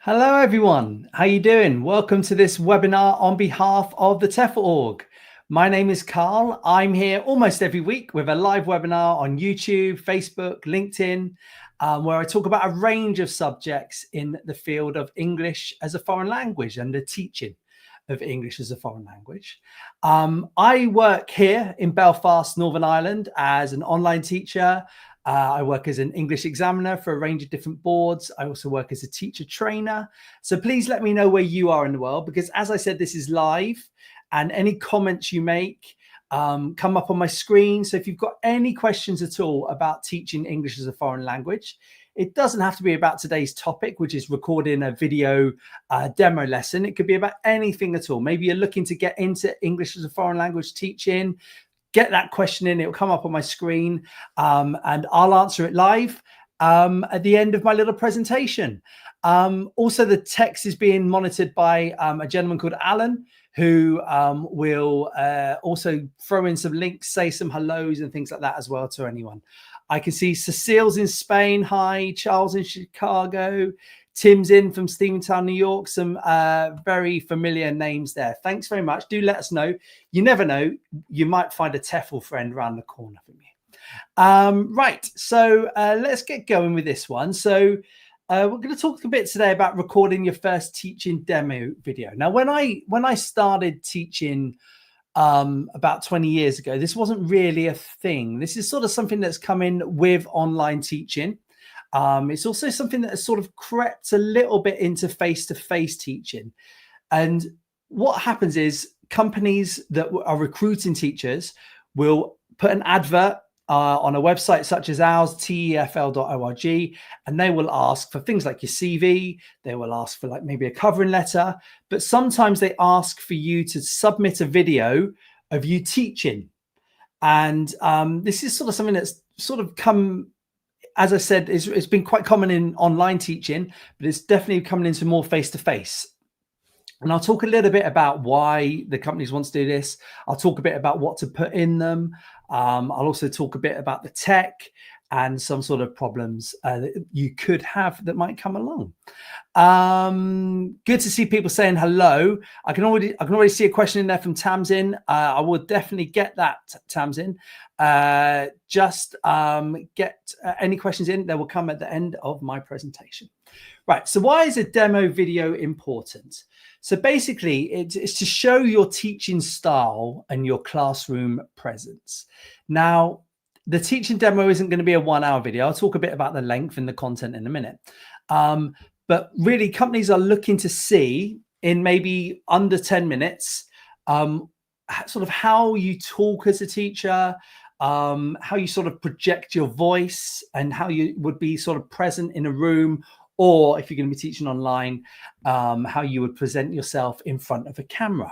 Hello, everyone. How you doing? Welcome to this webinar on behalf of the TEFL org. My name is Carl. I'm here almost every week with a live webinar on YouTube, Facebook, LinkedIn, where I talk about a range of subjects in the field of English as a foreign language and the teaching of English as a foreign language. I work here in Belfast, Northern Ireland as an online teacher. I work as an English examiner for a range of different boards. I also work as a teacher trainer. So please let me know where you are in the world, because as I said, this is live and any comments you make come up on my screen. So if you've got any questions at all about teaching English as a foreign language, it doesn't have to be about today's topic, which is recording a video demo lesson. It could be about anything at all. Maybe you're looking to get into English as a foreign language teaching. Get that question in, it'll come up on my screen and I'll answer it live at the end of my little presentation. Also, the text is being monitored by a gentleman called Alan, who will also throw in some links, say some hellos and things like that as well to anyone. I can see Cecile's in Spain. Hi, Charles in Chicago. Tim's in from Steventown, New York. Some very familiar names there. Thanks very much. Do let us know. You never know. You might find a TEFL friend around the corner from you. Right. So let's get going with this one. So we're going to talk a bit today about recording your first teaching demo video. Now, when I started teaching about 20 years ago, this wasn't really a thing. This is sort of something that's come in with online teaching. It's also something that has sort of crept a little bit into face-to-face teaching. And what happens is companies that are recruiting teachers will put an advert on a website such as ours, TEFL.org, and they will ask for things like your CV. They will ask for like maybe a covering letter, but sometimes they ask for you to submit a video of you teaching. And this is sort of something that's sort of come, as I said, it's been quite common in online teaching, but it's definitely coming into more face-to-face. And I'll talk a little bit about why the companies want to do this. I'll talk a bit about what to put in them. I'll also talk a bit about the tech and some sort of problems that you could have that might come along. Good to see people saying hello. I can already see a question in there from Tamsin. I will definitely get that, Tamsin. Just get any questions in. They will come at the end of my presentation. Right. So why is a demo video important? So basically, it's to show your teaching style and your classroom presence. Now, the teaching demo isn't going to be a 1-hour video. I'll talk a bit about the length and the content in a minute. But really, companies are looking to see in maybe under 10 minutes, sort of how you talk as a teacher, how you sort of project your voice and how you would be sort of present in a room, or if you're going to be teaching online, how you would present yourself in front of a camera.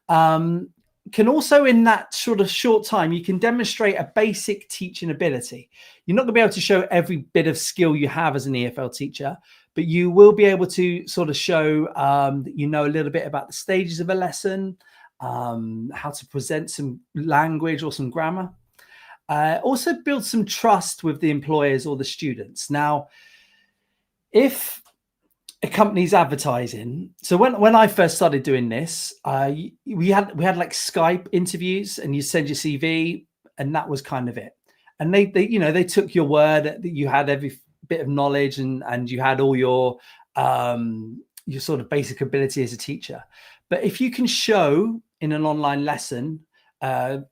Can also, in that sort of short time, you can demonstrate a basic teaching ability. You're not going to be able to show every bit of skill you have as an EFL teacher, but you will be able to sort of show that you know a little bit about the stages of a lesson, how to present some language or some grammar. Also build some trust with the employers or the students. Now, if a company's advertising, so when I first started doing this, we had like Skype interviews, and you send your CV, and that was kind of it. And they took your word that you had every bit of knowledge and you had all your sort of basic ability as a teacher. But if you can show in an online lesson, a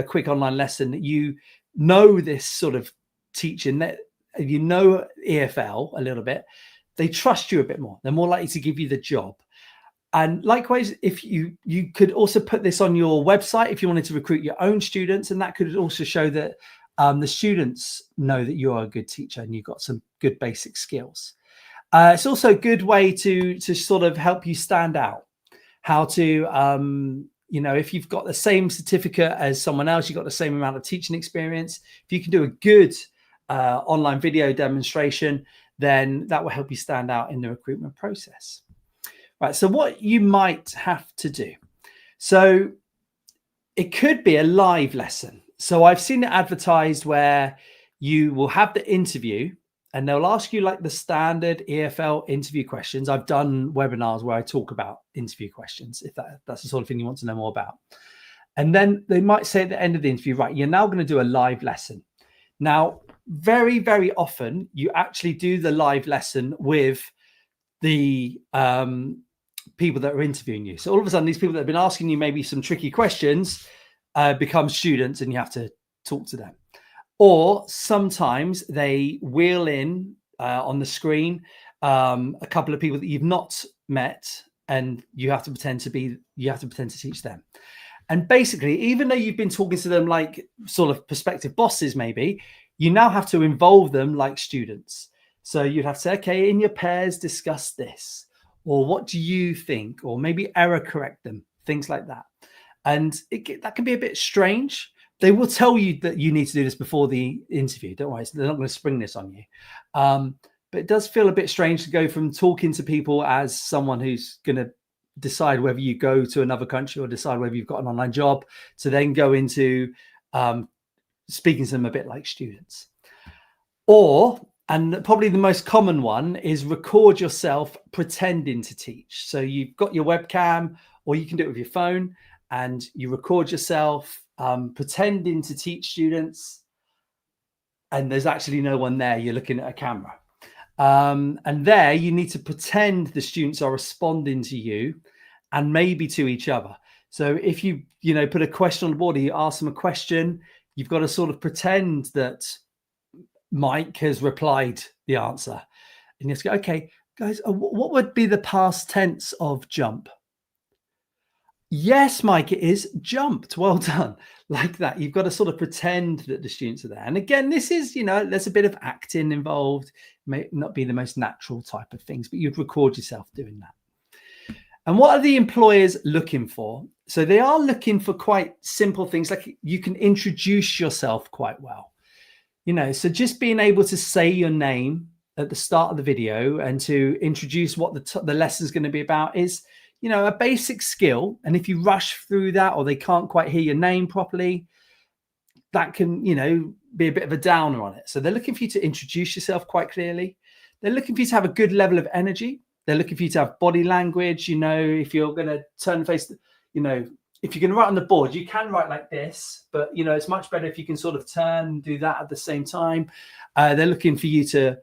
quick online lesson, that you know this sort of teaching, that you know EFL a little bit, they trust you a bit more. They're more likely to give you the job. And likewise, if you could also put this on your website if you wanted to recruit your own students, and that could also show that the students know that you're a good teacher and you've got some good basic skills. It's also a good way to sort of help you stand out. How to, if you've got the same certificate as someone else, you've got the same amount of teaching experience. If you can do a good online video demonstration, then that will help you stand out in the recruitment process. Right. So what you might have to do. So it could be a live lesson. So I've seen it advertised where you will have the interview and they'll ask you like the standard EFL interview questions. I've done webinars where I talk about interview questions, if that's the sort of thing you want to know more about. And then they might say at the end of the interview, right, you're now going to do a live lesson. Now, very, very often you actually do the live lesson with the people that are interviewing you. So all of a sudden, these people that have been asking you maybe some tricky questions become students, and you have to talk to them. Or sometimes they wheel in on the screen a couple of people that you've not met, and you have to pretend to teach them. And basically, even though you've been talking to them like sort of prospective bosses, maybe, you now have to involve them like students. So you'd have to say, okay, in your pairs, discuss this, or what do you think, or maybe error correct them, things like that. And that can be a bit strange. They will tell you that you need to do this before the interview. Don't worry, they're not going to spring this on you. But it does feel a bit strange to go from talking to people as someone who's going to decide whether you go to another country or decide whether you've got an online job, to then go into speaking to them a bit like students. Or, and probably the most common one, is record yourself pretending to teach. So you've got your webcam, or you can do it with your phone, and you record yourself pretending to teach students, and there's actually no one there. You're looking at a camera. And there you need to pretend the students are responding to you and maybe to each other. So if you put a question on the board, or you ask them a question, you've got to sort of pretend that Mike has replied the answer. And you just go, okay, guys, what would be the past tense of jump? Yes, Mike, it is jumped. Well done. Like that. You've got to sort of pretend that the students are there. And again, this is, there's a bit of acting involved. May not be the most natural type of things, but you'd record yourself doing that. And what are the employers looking for? So they are looking for quite simple things, like you can introduce yourself quite well. So just being able to say your name at the start of the video and to introduce what the lesson is going to be about is, a basic skill. And if you rush through that, or they can't quite hear your name properly, that can, be a bit of a downer on it. So they're looking for you to introduce yourself quite clearly. They're looking for you to have a good level of energy. They're looking for you to have body language. If you're going to turn and face, if you're going to write on the board, you can write like this, but, it's much better if you can sort of turn and do that at the same time. They're looking for you to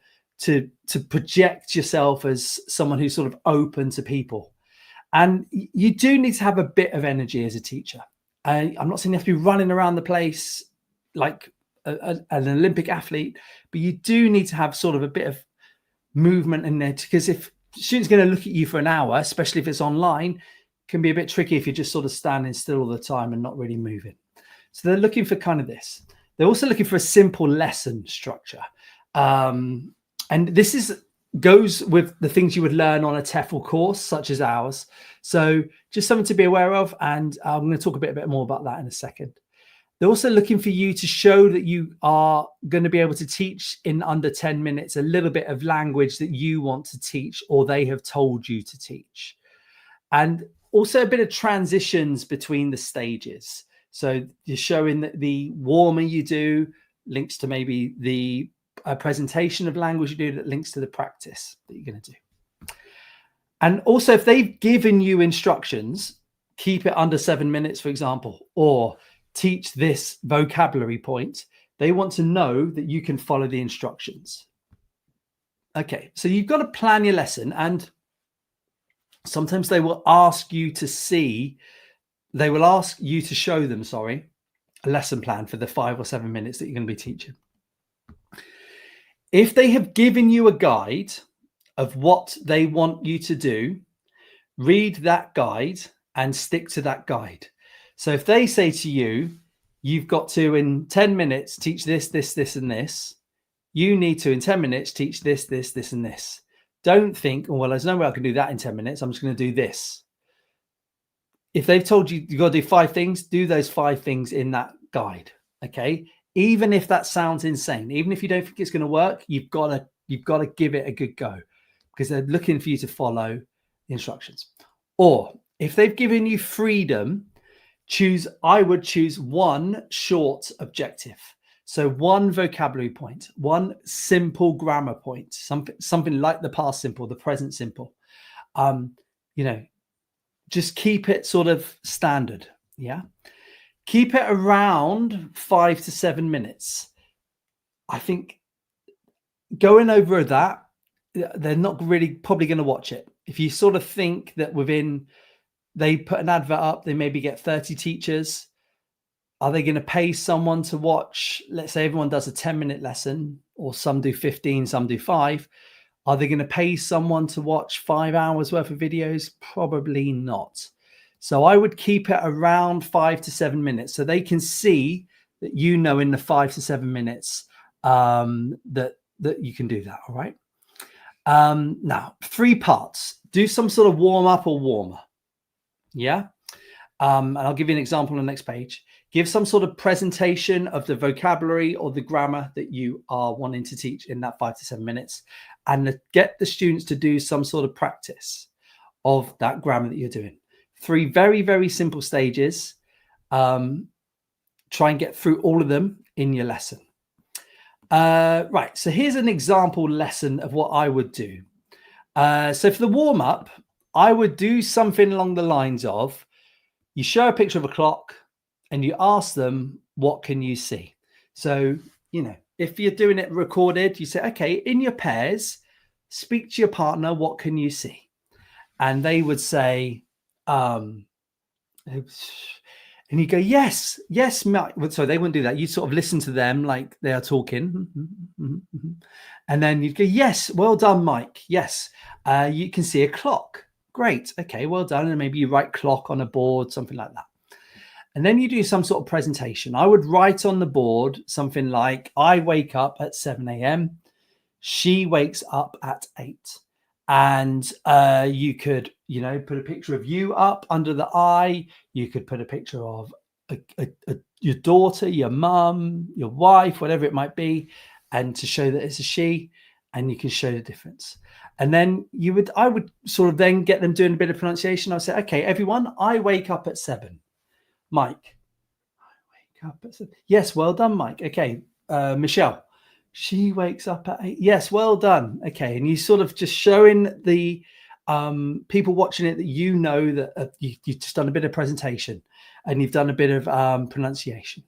project yourself as someone who's sort of open to people. And you do need to have a bit of energy as a teacher. I'm not saying you have to be running around the place like an Olympic athlete, but you do need to have sort of a bit of movement in there, because if students are going to look at you for an hour, especially if it's online, it can be a bit tricky if you're just sort of standing still all the time and not really moving. So they're looking for kind of this. They're also looking for a simple lesson structure. And this goes with the things you would learn on a TEFL course, such as ours. So just something to be aware of. And I'm going to talk a bit more about that in a second. They're also looking for you to show that you are going to be able to teach in under 10 minutes a little bit of language that you want to teach, or they have told you to teach. And also a bit of transitions between the stages. So you're showing that the warmer you do links to maybe the presentation of language you do that links to the practice that you're going to do. And also, if they've given you instructions, keep it under 7 minutes, for example, or teach this vocabulary point, they want to know that you can follow the instructions. Okay, so you've got to plan your lesson, and sometimes they will ask you to show them, a lesson plan for the 5 or 7 minutes that you're going to be teaching. If they have given you a guide of what they want you to do, read that guide and stick to that guide. So if they say to you, you've got to, in 10 minutes, teach this, this, this, and this, you need to, in 10 minutes, teach this, this, this, and this. Don't think, oh, well, there's no way I can do that in 10 minutes. I'm just going to do this. If they've told you you've got to do 5 things, do those 5 things in that guide. Okay. Even if that sounds insane, even if you don't think it's going to work, you've got to give it a good go, because they're looking for you to follow the instructions. Or if they've given you freedom, I would choose one short objective. So one vocabulary point, one simple grammar point, something like the past simple, the present simple. You know, just keep it sort of standard. Yeah. Keep it around 5 to 7 minutes. I think going over that, they're not really probably going to watch it. If you sort of think that they put an advert up, they maybe get 30 teachers. Are they going to pay someone to watch? Let's say everyone does a 10-minute lesson, or some do 15, some do 5. Are they going to pay someone to watch 5 hours worth of videos? Probably not. So I would keep it around 5 to 7 minutes so they can see that, in the 5 to 7 minutes that you can do that. All right. Now, 3 parts. Do some sort of warm up or warmer. Yeah. And I'll give you an example on the next page. Give some sort of presentation of the vocabulary or the grammar that you are wanting to teach in that 5 to 7 minutes, and get the students to do some sort of practice of that grammar that you're doing. 3 very, very simple stages. Try and get through all of them in your lesson. Right. So here's an example lesson of what I would do. So for the warm up, I would do something along the lines of, you show a picture of a clock and you ask them, what can you see? So, if you're doing it recorded, you say, okay, in your pairs, speak to your partner, what can you see? And they would say, and you go, yes, Mike. So they wouldn't do that. You sort of listen to them like they are talking. And then you'd go, yes, well done, Mike. Yes, you can see a clock. Great. Okay, well done. And maybe you write clock on a board, something like that. And then you do some sort of presentation. I would write on the board something like, I wake up at 7 a.m. She wakes up at 8. And you could, put a picture of you up under the eye. You could put a picture of your daughter, your mum, your wife, whatever it might be, and to show that it's a she, and you can show the difference. And then I would sort of then get them doing a bit of pronunciation. I'll say, okay, everyone, I wake up at 7. Mike, I wake up at 7. Yes, well done, Mike. Okay, Michelle, she wakes up at 8. Yes, well done. Okay, and you sort of just showing the people watching it that that you've just done a bit of presentation and you've done a bit of pronunciation.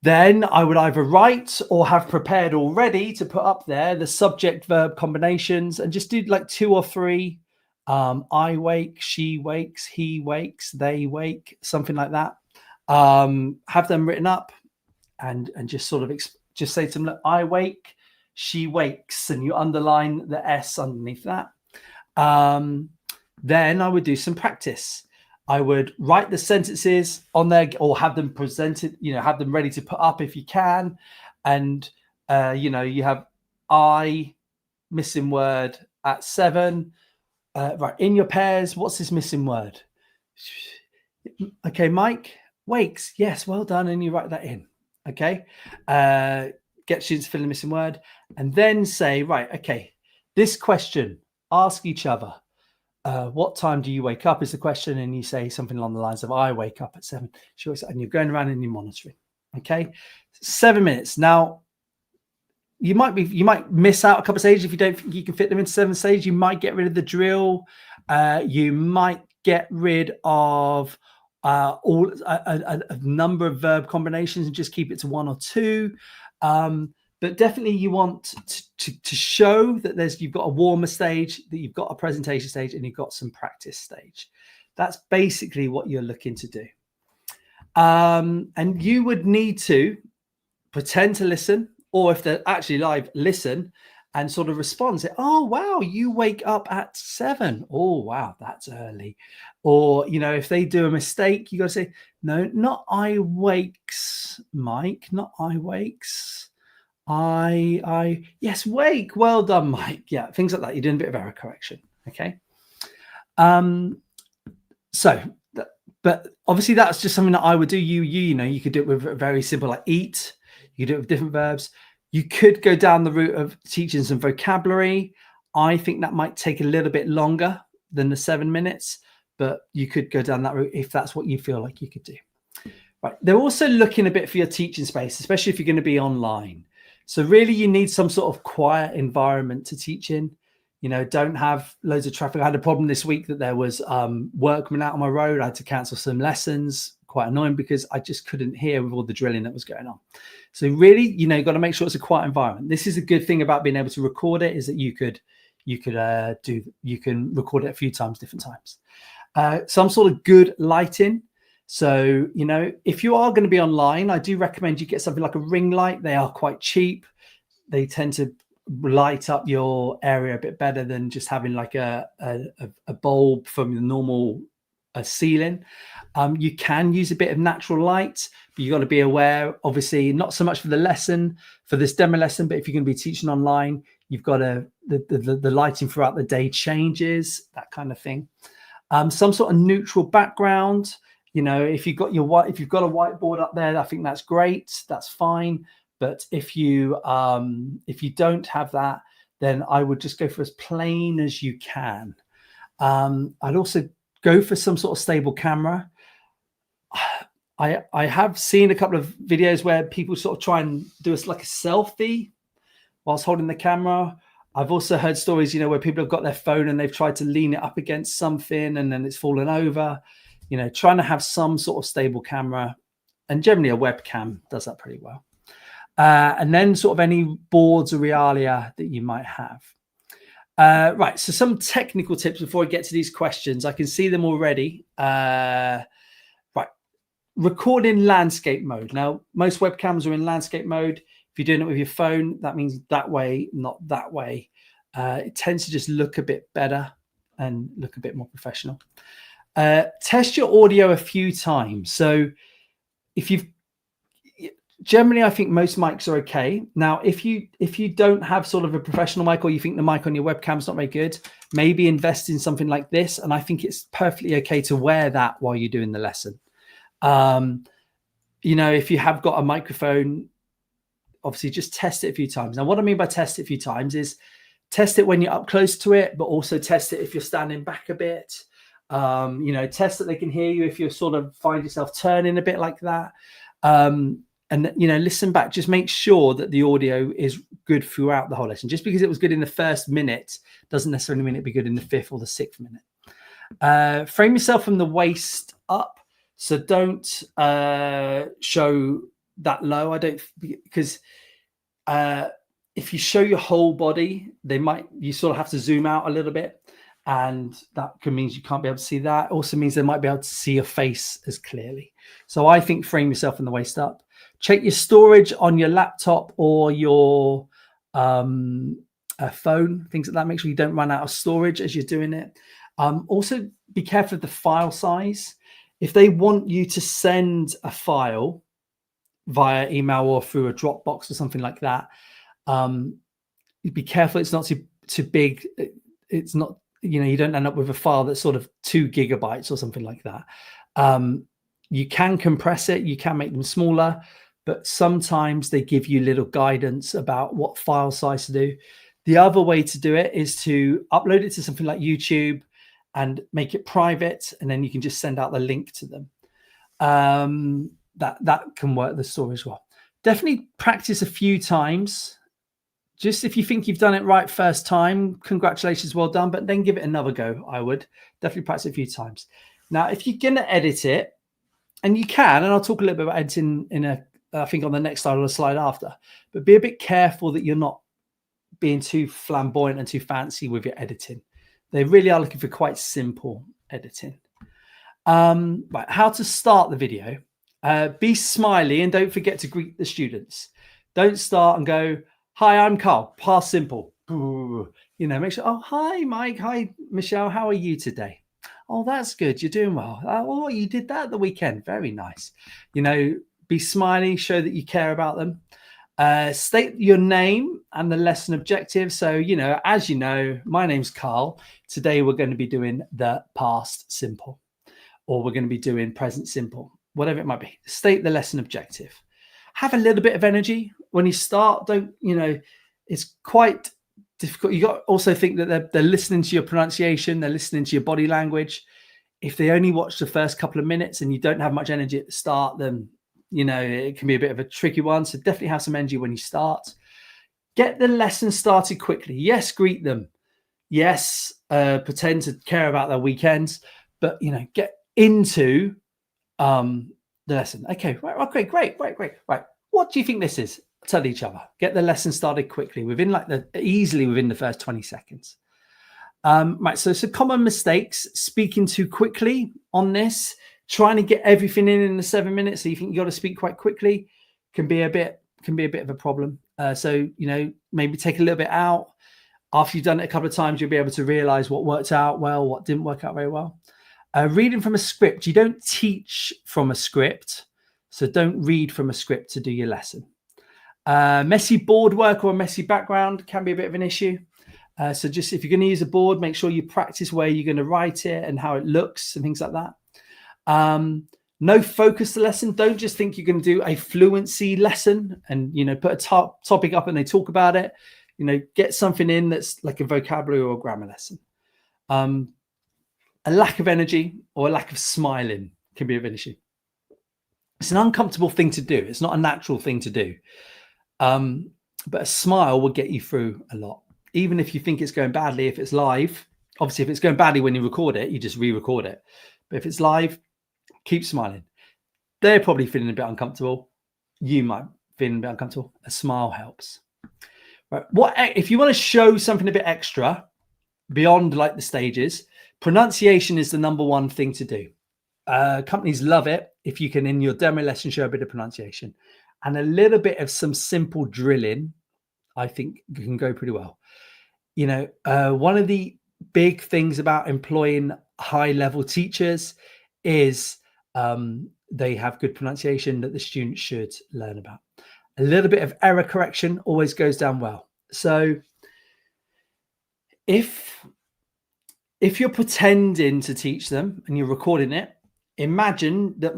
Then I would either write or have prepared already to put up there the subject verb combinations, and just do like 2 or 3. I wake, she wakes, he wakes, they wake, something like that. Have them written up and just sort of just say to them, look, I wake, she wakes, and you underline the S underneath that. Then I would do some practice. I would write the sentences on there, or have them presented, have them ready to put up if you can. And, you have I, missing word, at 7. Right, in your pairs, what's this missing word? Okay, Mike, wakes. Yes, well done. And you write that in. Okay. Get students to fill in the missing word, and then say, right, okay, this question, ask each other. What time do you wake up is the question, and you say something along the lines of, I wake up at 7. And you're going around and you're monitoring. Okay, 7 minutes. Now, you might miss out a couple of stages if you don't think you can fit them into 7 stages. You might get rid of the drill. You might get rid of a number of verb combinations and just keep it to 1 or 2. But definitely you want to show that you've got a warmer stage, that you've got a presentation stage, and you've got some practice stage. That's basically what you're looking to do. And you would need to pretend to listen, or if they're actually live, listen and sort of respond. Say, oh, wow, you wake up at 7. Oh, wow, that's early. Or, if they do a mistake, you got to say, no, not I wakes, Mike, not I wakes. Yes, wake. Well done, Mike. Yeah, things like that. You're doing a bit of error correction. Okay. But obviously that's just something that I would do. You could do it with very simple, like eat. You could do it with different verbs. You could go down the route of teaching some vocabulary. I think that might take a little bit longer than the 7 minutes, but you could go down that route if that's what you feel like you could do. Right. They're also looking a bit for your teaching space, especially if you're going to be online. So really you need some sort of quiet environment to teach in. You know, don't have loads of traffic. I had a problem this week that there was workmen out on my road. I had to cancel some lessons. Quite annoying because I just couldn't hear with all the drilling that was going on. So really, you know, you've got to make sure it's a quiet environment. This is a good thing about being able to record it, is that you can record it a few times, different times. Some sort of good lighting. So, you know, if you are going to be online, I do recommend you get something like a ring light. They are quite cheap. They tend to light up your area a bit better than just having like a bulb from the normal ceiling. You can use a bit of natural light, but you've got to be aware, obviously, not so much for the lesson, for this demo lesson, but if you're going to be teaching online, you've got the lighting throughout the day changes, that kind of thing. Some sort of neutral background. You know, if you've got a whiteboard up there, I think that's great. That's fine. But if you don't have that, then I would just go for as plain as you can. I'd also go for some sort of stable camera. I have seen a couple of videos where people sort of try and do like a selfie whilst holding the camera. I've also heard stories, you know, where people have got their phone and they've tried to lean it up against something and then it's fallen over. You know, trying to have some sort of stable camera, and generally a webcam does that pretty well. And then sort of any boards or realia that you might have. Right, so some technical tips before I get to these questions. I can see them already. Right, record in landscape mode. Now, most webcams are in landscape mode. If you're doing it with your phone, that means that way, not that way. It tends to just look a bit better and look a bit more professional. Test your audio a few times. So generally, I think most mics are okay. Now, if you don't have sort of a professional mic, or you think the mic on your webcam is not very good, maybe invest in something like this. And I think it's perfectly okay to wear that while you're doing the lesson. You know, if you have got a microphone, obviously just test it a few times. Now, what I mean by test it a few times is test it when you're up close to it, but also test it if you're standing back a bit. You know, test that they can hear you if you sort of find yourself turning a bit like that. And, you know, listen back, just make sure that the audio is good throughout the whole lesson. Just because it was good in the first minute doesn't necessarily mean it'd be good in the 5th or the 6th minute. Frame yourself from the waist up. So don't show that low. Because if you show your whole body, you sort of have to zoom out a little bit. And that means you can't be able to see that. Also means they might be able to see your face as clearly. So I think frame yourself from the waist up. Check your storage on your laptop or your phone, things like that. Make sure you don't run out of storage as you're doing it. Also be careful of the file size. If they want you to send a file via email or through a Dropbox or something like that, be careful it's not too big. It's not, you know, you don't end up with a file that's sort of 2 gigabytes or something like that. You can compress it, you can make them smaller, but sometimes they give you little guidance about what file size to do. The other way to do it is to upload it to something like YouTube and make it private, and then you can just send out the link to them. That can work the story as well. Definitely practice a few times. Just if you think you've done it right first time, congratulations, well done, but then give it another go. I would definitely practice a few times. Now, if you're going to edit it, and you can, and I'll talk a little bit about editing I think on the next slide or the slide after, but be a bit careful that you're not being too flamboyant and too fancy with your editing. They really are looking for quite simple editing. Right, how to start the video. Be smiley and don't forget to greet the students. Don't start and go, "Hi, I'm Carl," past simple. You know, make sure, "Oh, hi, Mike. Hi, Michelle. How are you today?" "Oh, that's good. You're doing well. Oh, you did that the weekend. Very nice." You know, be smiley, show that you care about them. State your name and the lesson objective. So, you know, as you know, my name's Carl. Today, we're going to be doing the past simple, or we're going to be doing present simple, whatever it might be. State the lesson objective. Have a little bit of energy when you start. Don't, you know, it's quite difficult. You got to also think that they're listening to your pronunciation. They're listening to your body language. if they only watch the first couple of minutes and you don't have much energy at the start, then, you know, it can be a bit of a tricky one. So definitely have some energy when you start. Get the lesson started quickly. Yes, greet them. Yes, pretend to care about their weekends, but, you know, get into the lesson. Okay, right, okay, great. Right. What do you think this is? Tell each other. Get the lesson started quickly, easily within the first 20 seconds. Right, so some common mistakes: speaking too quickly on this, trying to get everything in the 7 minutes. So you think you got to speak quite quickly, can be a bit of a problem. So, you know, maybe take a little bit out. After you've done it a couple of times, you'll be able to realize what worked out well, what didn't work out very well. Reading from a script. You don't teach from a script, so don't read from a script to do your lesson. Messy board work or a messy background can be a bit of an issue. So just if you're going to use a board, make sure you practice where you're going to write it and how it looks and things like that. No focus lesson. Don't just think you're going to do a fluency lesson and, you know, put a topic up and they talk about it. You know, get something in that's like a vocabulary or a grammar lesson. A lack of energy or a lack of smiling can be an issue. It's an uncomfortable thing to do. It's not a natural thing to do. But a smile will get you through a lot. Even if you think it's going badly, if it's live, obviously if it's going badly when you record it, you just re-record it. But if it's live, keep smiling. They're probably feeling a bit uncomfortable. You might feel a bit uncomfortable. A smile helps. Right. If you want to show something a bit extra beyond like the stages, pronunciation is the number one thing to do. Companies love it if you can, in your demo lesson, show a bit of pronunciation. And a little bit of some simple drilling, I think can go pretty well. You know, one of the big things about employing high-level teachers is they have good pronunciation that the students should learn about. A little bit of error correction always goes down well. So if you're pretending to teach them and you're recording it, imagine that,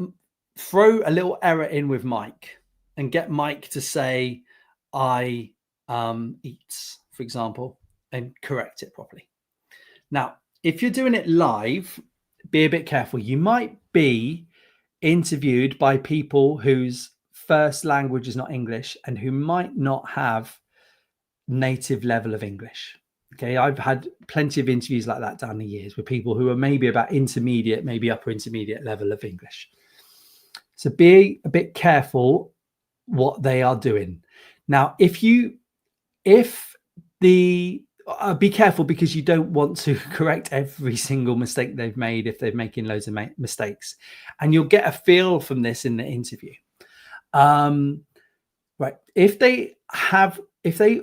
throw a little error in with Mike and get Mike to say, I eats, for example, and correct it properly. Now, if you're doing it live, be a bit careful. You might be interviewed by people whose first language is not English and who might not have native level of English. Okay, I've had plenty of interviews like that down the years with people who are maybe about intermediate, maybe upper intermediate level of English. So be a bit careful what they are doing. Now, be careful, because you don't want to correct every single mistake they've made if they're making loads of mistakes, and you'll get a feel from this in the interview. Right, if they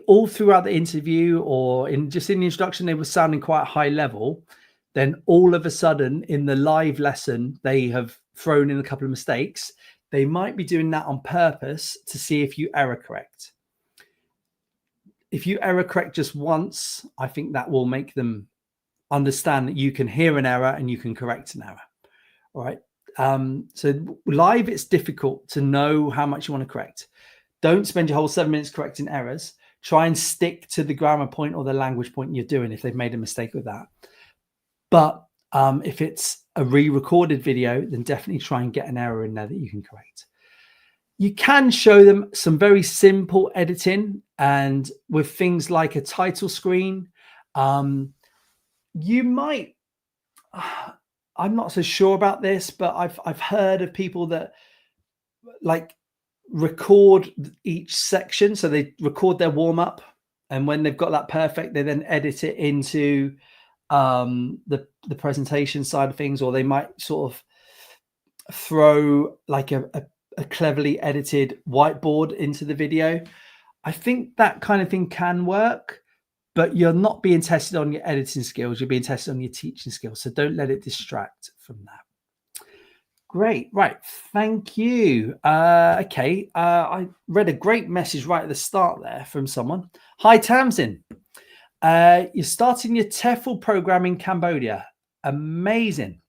all throughout the interview or in the introduction they were sounding quite high level, then all of a sudden in the live lesson they have thrown in a couple of mistakes. They might be doing that on purpose to see if you error correct. If you error correct just once, I think that will make them understand that you can hear an error and you can correct an error. All right. So live, it's difficult to know how much you want to correct. Don't spend your whole 7 minutes correcting errors. Try and stick to the grammar point or the language point you're doing if they've made a mistake with that. But if it's a re-recorded video, then definitely try and get an error in there that you can correct. You can show them some very simple editing, and with things like a title screen, you might, I'm not so sure about this, but I've heard of people that like record each section. So they record their warm up, and when they've got that perfect, they then edit it into the presentation side of things, or they might sort of throw like a cleverly edited whiteboard into the video. I think that kind of thing can work, but you're not being tested on your editing skills. You're being tested on your teaching skills. So don't let it distract from that. Great. Right. Thank you. Okay. I read a great message right at the start there from someone. Hi, Tamsin. You're starting your TEFL program in Cambodia. Amazing.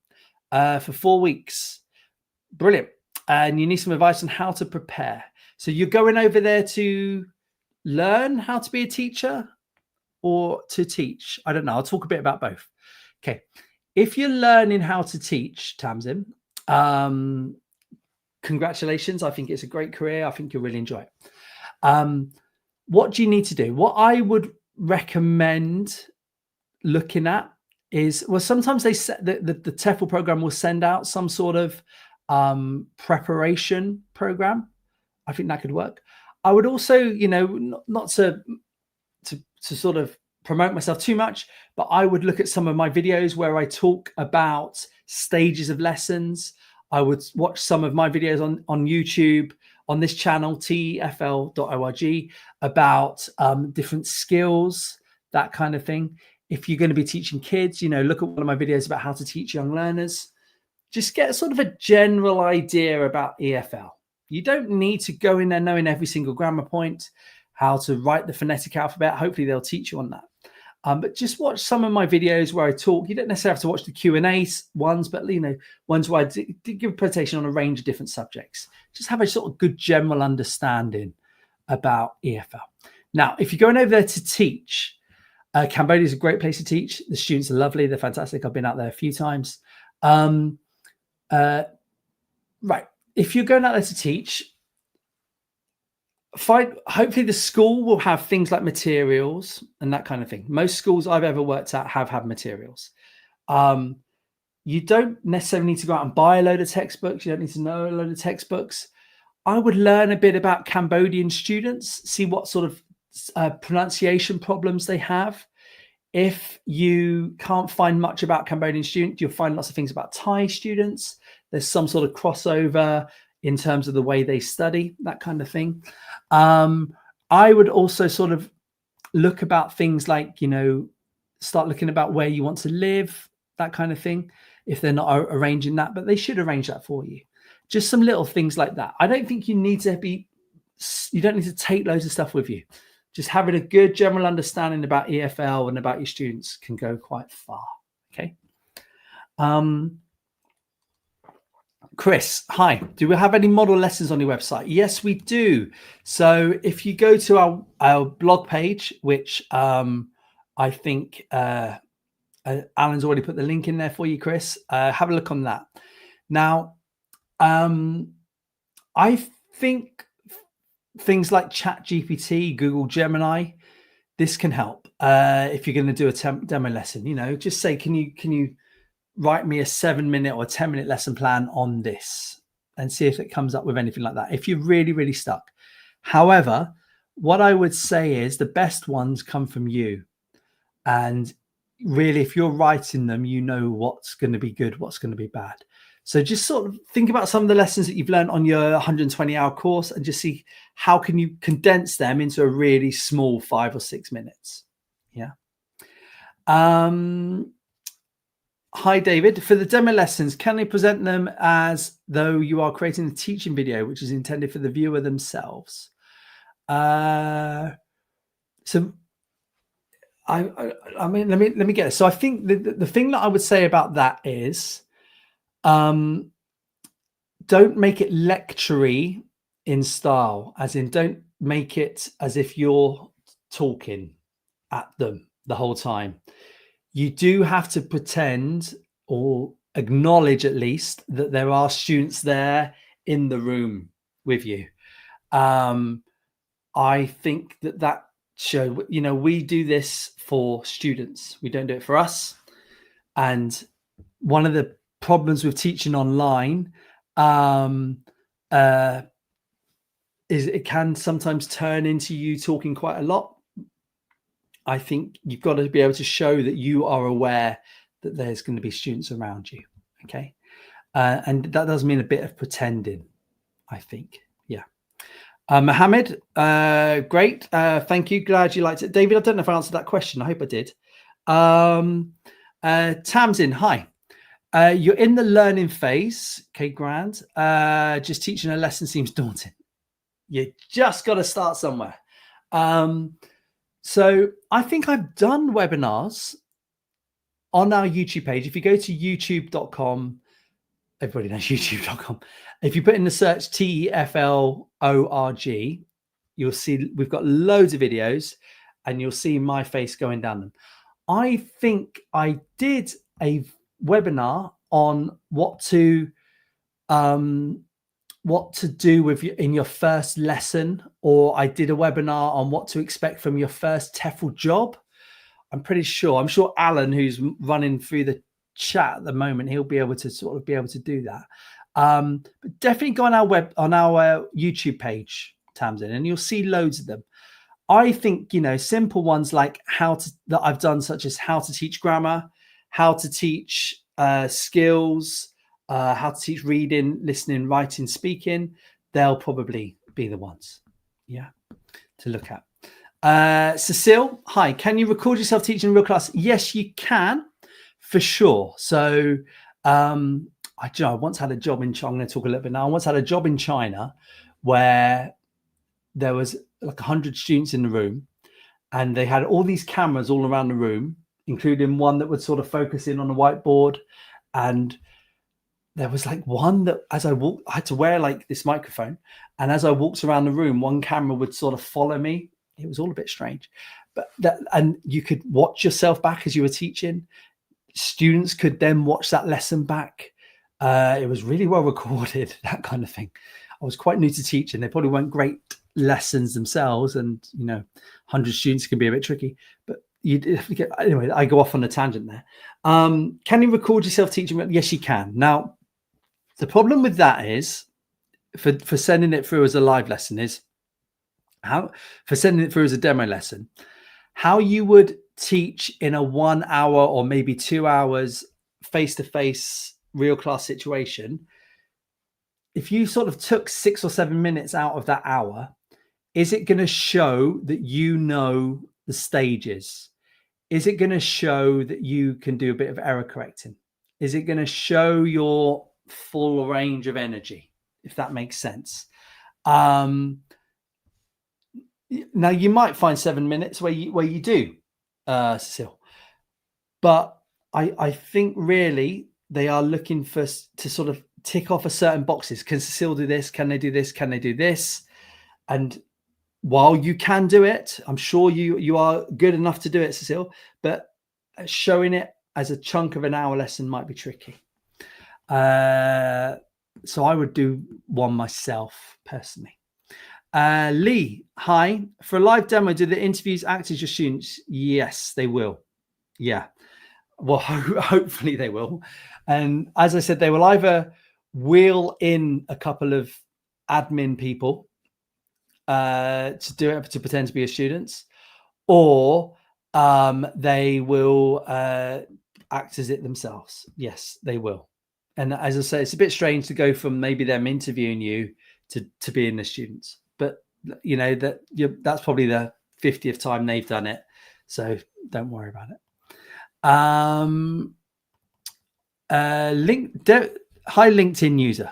For 4 weeks. Brilliant. And you need some advice on how to prepare. So you're going over there to learn how to be a teacher or to teach? I don't know. I'll talk a bit about both. Okay. if you're learning how to teach, Tamsin, congratulations. I think it's a great career. I think you'll really enjoy it. What do you need to do? What I would recommend looking at is, well, sometimes they set the TEFL program will send out some sort of preparation program. I think that could work. I would also, not to sort of promote myself too much, but I would look at some of my videos where I talk about stages of lessons. I would watch some of my videos on YouTube, on this channel, TEFL.org, about different skills, that kind of thing. If you're going to be teaching kids, look at one of my videos about how to teach young learners. Just get sort of a general idea about EFL. You don't need to go in there knowing every single grammar point, how to write the phonetic alphabet. Hopefully they'll teach you on that. But just watch some of my videos where I talk. You don't necessarily have to watch the Q&A ones, but ones where I give a presentation on a range of different subjects. Just have a sort of good general understanding about EFL. Now, if you're going over there to teach, Cambodia is a great place to teach. The students are lovely. They're fantastic. I've been out there a few times. Right. If you're going out there to teach, hopefully the school will have things like materials and that kind of thing. Most schools I've ever worked at have had materials. You don't necessarily need to go out and buy a load of textbooks. You don't need to know a load of textbooks. I would learn a bit about Cambodian students, see what sort of pronunciation problems they have. If you can't find much about Cambodian students, you'll find lots of things about Thai students. There's some sort of crossover in terms of the way they study, that kind of thing. I would also sort of look about things like, start looking about where you want to live, that kind of thing, if they're not arranging that, but they should arrange that for you. Just some little things like that. I don't think you don't need to take loads of stuff with you. Just having a good general understanding about EFL and about your students can go quite far. Okay. Chris, hi. Do we have any model lessons on your website? Yes, we do. So if you go to our blog page, which I think Alan's already put the link in there for you, Chris, have a look on that. Now, I think things like ChatGPT, Google Gemini, this can help. If you're going to do a demo lesson, just say, can you write me a 7-minute or a 10-minute lesson plan on this, and see if it comes up with anything like that, if you're really, really stuck. However, what I would say is the best ones come from you. And really, if you're writing them, you know what's going to be good, what's going to be bad. So just sort of think about some of the lessons that you've learned on your 120-hour course and just see how can you condense them into a really small 5 or 6 minutes. Yeah. Hi, David. For the demo lessons, can they present them as though you are creating a teaching video, which is intended for the viewer themselves? So I mean, let me get it. So I think the thing that I would say about that is, don't make it lecture-y in style, as in don't make it as if you're talking at them the whole time. You do have to pretend or acknowledge at least that there are students there in the room with you. I think that show, we do this for students. We don't do it for us. And one of the problems with teaching online is it can sometimes turn into you talking quite a lot. I think you've got to be able to show that you are aware that there's going to be students around you. Okay. And that does mean a bit of pretending, I think. Yeah. Mohammed, great. Thank you. Glad you liked it. David, I don't know if I answered that question. I hope I did. Tamsin, hi. You're in the learning phase. Okay, grand. Just teaching a lesson seems daunting. You just got to start somewhere. So I think I've done webinars on our YouTube page. If you go to youtube.com, everybody knows youtube.com. If you put in the search TEFL.org, you'll see we've got loads of videos and you'll see my face going down them. I think I did a webinar on what to do with in your first lesson, or I did a webinar on what to expect from your first TEFL job. I'm sure Alan, who's running through the chat at the moment, he'll be able to do that. But definitely go on our YouTube page, Tamsin, and you'll see loads of them. I think, simple ones like that I've done, such as how to teach grammar, how to teach skills, how to teach reading, listening, writing, speaking. They'll probably be the ones, to look at. Cecile, hi. Can you record yourself teaching in real class? Yes, you can, for sure. So I once had a job in China. I'm going to talk a little bit now. I once had a job in China where there was like 100 students in the room, and they had all these cameras all around the room, including one that would sort of focus in on the whiteboard. And there was like one that, as I walked, I had to wear like this microphone, and as I walked around the room, one camera would sort of follow me. It was all a bit strange, and you could watch yourself back as you were teaching. Students could then watch that lesson back. It was really well recorded, that kind of thing. I was quite new to teaching. They probably weren't great lessons themselves, and 100 students can be a bit tricky, but anyway, I go off on a tangent there. Can you record yourself teaching? Yes, you can. Now, the problem with that is for sending it through as a live lesson is for sending it through as a demo lesson, how you would teach in a 1 hour or maybe 2 hours face-to-face real class situation. If you sort of took 6 or 7 minutes out of that hour, is it going to show that the stages? Is it going to show that you can do a bit of error correcting? Is it going to show your full range of energy, if that makes sense? Now, you might find 7 minutes where you do, Cecile, but I think really they are looking to sort of tick off a certain boxes. Can Cecile do this? Can they do this? Can they do this? And while you can do it, I'm sure you are good enough to do it, Cecile, but showing it as a chunk of an hour lesson might be tricky. So I would do one myself personally. Lee, hi. For a live demo, do the interviews act as your students? Yes, they will. Yeah. Well, hopefully they will. And as I said, they will either wheel in a couple of admin people to do it, to pretend to be your students, or they will act as it themselves. Yes, they will. And as I say, it's a bit strange to go from maybe them interviewing you to being the students, but that's probably the 50th time they've done it, so don't worry about it. Hi, LinkedIn user.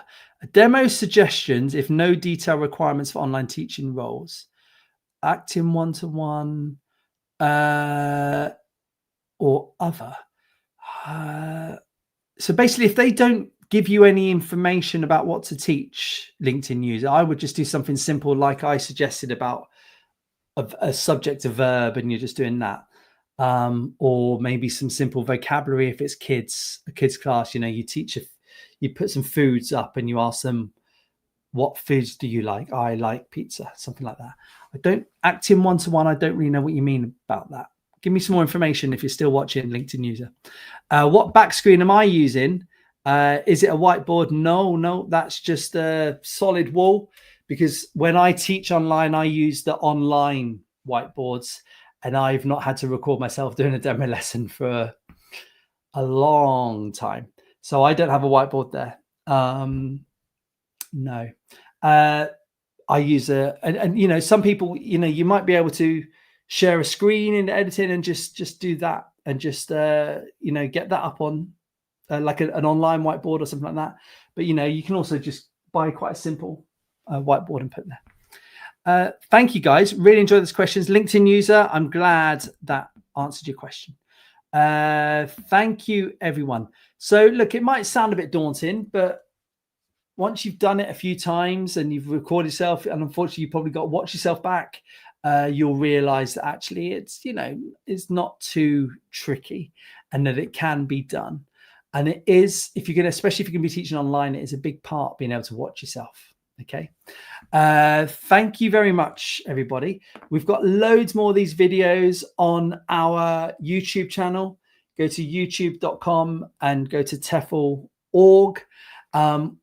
Demo suggestions if no detail requirements for online teaching roles. Acting one-to-one or other. So basically, if they don't give you any information about what to teach, LinkedIn user, I would just do something simple like I suggested about a subject, a verb, and you're just doing that. Or maybe some simple vocabulary if it's a kids class. You put some foods up and you ask them, what foods do you like? I like pizza, something like that. I don't act in one-to-one. I don't really know what you mean about that. Give me some more information if you're still watching, LinkedIn user. What back screen am I using? Is it a whiteboard? No, that's just a solid wall, because when I teach online, I use the online whiteboards, and I've not had to record myself doing a demo lesson for a long time. So I don't have a whiteboard there. No. I use and some people, you might be able to share a screen in editing and just do that, and just get that up on like an online whiteboard or something like that. But you can also just buy quite a simple whiteboard and put there. Thank you guys, really enjoyed these questions. LinkedIn user, I'm glad that answered your question. Thank you everyone. So look, it might sound a bit daunting, but once you've done it a few times and you've recorded yourself, and unfortunately you probably got to watch yourself back, you'll realize that actually it's not too tricky, and that it can be done. And it is, if you're going to, especially if you're going to be teaching online, it is a big part being able to watch yourself. Okay. Thank you very much, everybody. We've got loads more of these videos on our YouTube channel. Go to youtube.com and go to TEFL.org.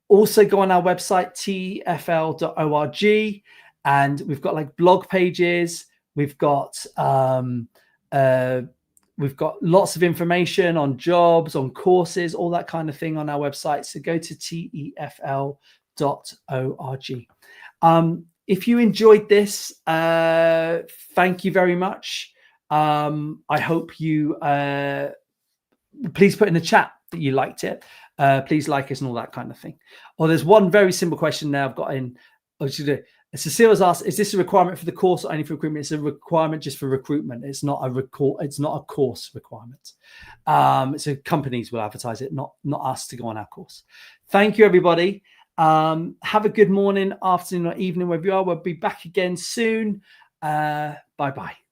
Also go on our website, tefl.org, and we've got like blog pages. We've got lots of information on jobs, on courses, all that kind of thing on our website. So go to tefl.org. If you enjoyed this, thank you very much. I hope you please put in the chat that you liked it. Please like us and all that kind of thing. Or there's one very simple question now I've got in. Cecile's asked, is this a requirement for the course or only for recruitment? It's a requirement just for recruitment. It's not a course requirement. So companies will advertise it, not us to go on our course. Thank you, everybody. Have a good morning, afternoon, or evening, wherever you are. We'll be back again soon. Bye-bye.